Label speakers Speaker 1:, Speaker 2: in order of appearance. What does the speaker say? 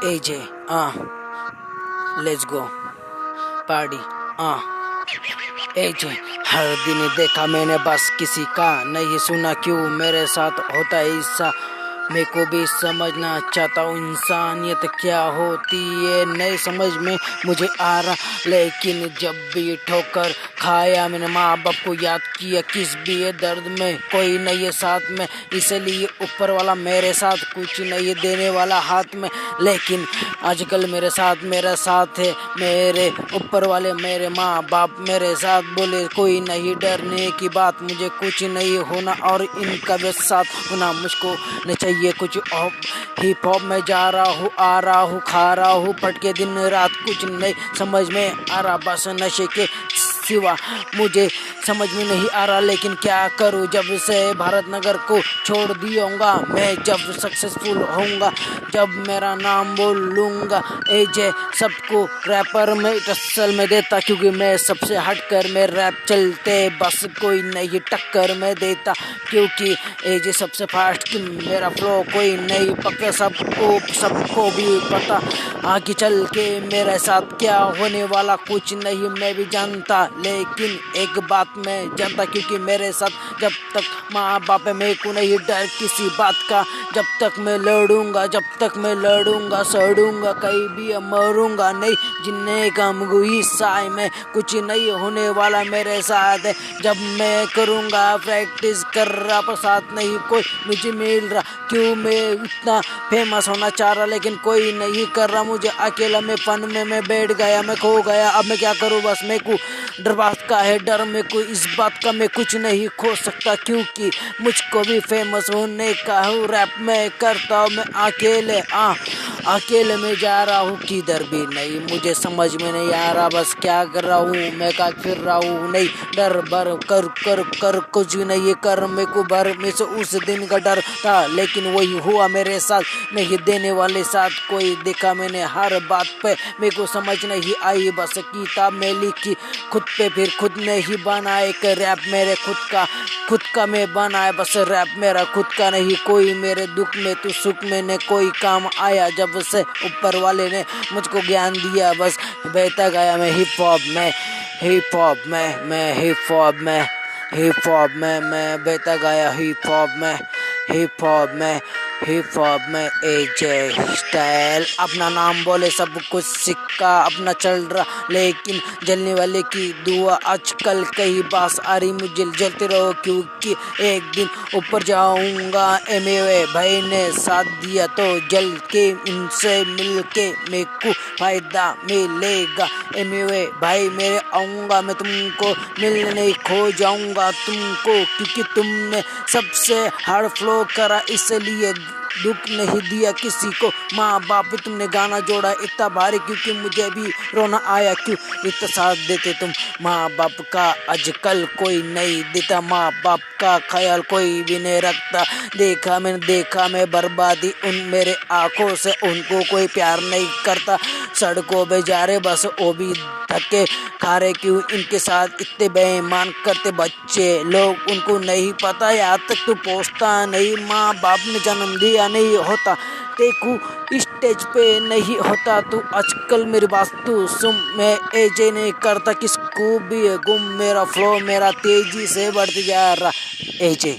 Speaker 1: AJ, let's go party. AJ, हर दिन देखा मैंने बस किसी का, नहीं सुना क्यों मेरे साथ होता है ऐसा। मैं को भी समझना चाहता हूँ इंसानियत क्या होती है, नहीं समझ में मुझे आ रहा। लेकिन जब भी ठोकर खाया मैंने माँ बाप को याद किया, किस भी है दर्द में कोई नहीं है साथ में, इसलिए ऊपर वाला मेरे साथ कुछ नहीं देने वाला हाथ में। लेकिन आजकल मेरे साथ है मेरे ऊपर वाले, मेरे माँ बाप मेरे साथ बोले कोई नहीं डरने की बात, मुझे कुछ नहीं होना और इनका भी साथ होना मुझको नहीं चाहिए। कुछ हिप हॉप में जा रहा हूँ, आ रहा हूँ, खा रहा हूँ पटके दिन रात, कुछ नहीं समझ में आ रहा, बस नशे के सिवा मुझे समझ में नहीं आ रहा। लेकिन क्या करूँ, जब से भारत नगर को छोड़ दिया मैं, जब सक्सेसफुल होऊंगा, जब मेरा नाम बोलूँगा AJ सबको रैपर में टसल में देता, क्योंकि मैं सबसे हटकर मैं रैप चलते बस कोई नहीं टक्कर में देता, क्योंकि AJ सबसे फास्ट कि मेरा फ्लो कोई नहीं पक्का, सबको भी पता आगे चल के मेरे साथ क्या होने वाला कुछ नहीं मैं भी जानता। लेकिन एक बात मैं जानता, क्योंकि मेरे साथ जब तक माँ बाप मेरे को नहीं डर किसी बात का, जब तक मैं लड़ूंगा सड़ूंगा कहीं भी मरूंगा नहीं, जिन्ने का मुगुई साय में कुछ नहीं होने वाला मेरे साथ है। जब मैं करूंगा प्रैक्टिस कर रहा पर साथ नहीं कोई मुझे मिल रहा, क्यों मैं इतना फेमस होना चाह रहा लेकिन कोई नहीं कर रहा, मुझे अकेला में फन में मैं बैठ गया, मैं खो गया, अब मैं क्या करूँ, बस मेरे को डर बात का है, डर में कोई इस बात का मैं कुछ नहीं खो सकता, क्योंकि मुझको भी फेमस होने का हूँ, रैप में करता हूँ मैं अकेले में जा रहा हूँ, किधर भी नहीं मुझे समझ में नहीं आ रहा, बस क्या कर रहा हूँ मैं, क्या फिर रहा हूँ नहीं, डर भर कर कुछ नहीं कर, मेरे को भर में से उस दिन का डर था, लेकिन वही हुआ मेरे साथ, नहीं देने वाले साथ कोई देखा मैंने हर बात पे, मेरे को समझ नहीं आई, बस किताब में लिखी खुद पे फिर खुद ने ही बना एक रैप मेरे खुद का मैं बनाया, बस रैप मेरा खुद का नहीं, कोई मेरे दुख में तो सुख में ने कोई काम आया, जब से ऊपर वाले ने मुझको ज्ञान दिया, बस बहता गया मैं हिप हॉप में मैं बहता गया हिप हॉप में AJ स्टाइल, अपना नाम बोले सब कुछ सिक्का अपना चल रहा, लेकिन जलने वाले की दुआ आजकल कई बास आ रही, मुझे जलते रहो क्योंकि एक दिन ऊपर जाऊंगा। MA भाई ने साथ दिया तो जल के इनसे मिल के मेरे को फायदा मिलेगा, MA भाई मेरे आऊँगा मैं तुमको मिलने, खो जाऊंगा तुमको, क्योंकि तुमने सबसे हार्ड फ्लो करा इसलिए दुख नहीं दिया किसी को, माँ बाप भी तुमने गाना जोड़ा इतना भारी, क्योंकि मुझे भी रोना आया, क्यों इतना साथ देते तुम, माँ बाप का आजकल कोई नहीं देता, माँ बाप का ख्याल कोई भी नहीं रखता, देखा मैं बर्बादी उन मेरे आंखों से, उनको कोई प्यार नहीं करता, सड़कों पे जा रहे बस वो भी धक्के खा रहे, क्यों इनके साथ इतने बेईमान करते बच्चे लोग, उनको नहीं पता यहाँ तक तो पहुँचता नहीं, माँ बाप ने जन्म दिया नहीं होता, देखू स्टेज पे नहीं होता, तू आजकल मेरी बात तू सुन, मैं AJ नहीं करता किसको भी गुम, मेरा फ्लो मेरा तेजी से बढ़ते जा रहा AJ।